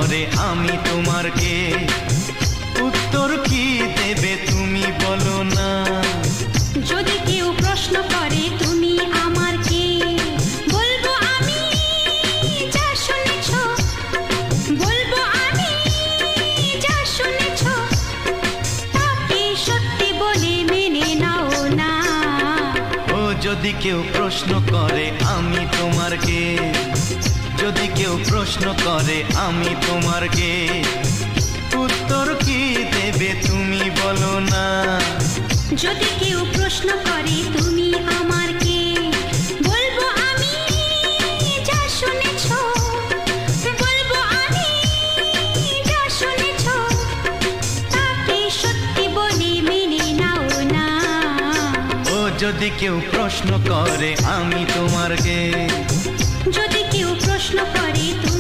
করে আমি তোমার কে? উত্তর কি দেবে তুমি বলো না? যদি কেউ প্রশ্ন করে তুমি আমার কে, বলবো আমি যা শুনেছ, বলবো আমি যা শুনেছ, তাকে সত্যি বলে মেনে নাও না। ও যদি কেউ প্রশ্ন করে আমি তোমার কে, যদি কেউ প্রশ্ন করে আমি তোমার কে, উত্তর কি দেবে তুমি বলো না? যদি কেউ প্রশ্ন করে তুমি আমার কে, বলবো আমি যা শুনেছ, বলবো আমি যা শুনেছ, তাকে সত্যি বলে মেনে নাও না। ও যদি কেউ প্রশ্ন করে আমি তোমার কে, যদি কেউ প্রশ্ন করে তুমি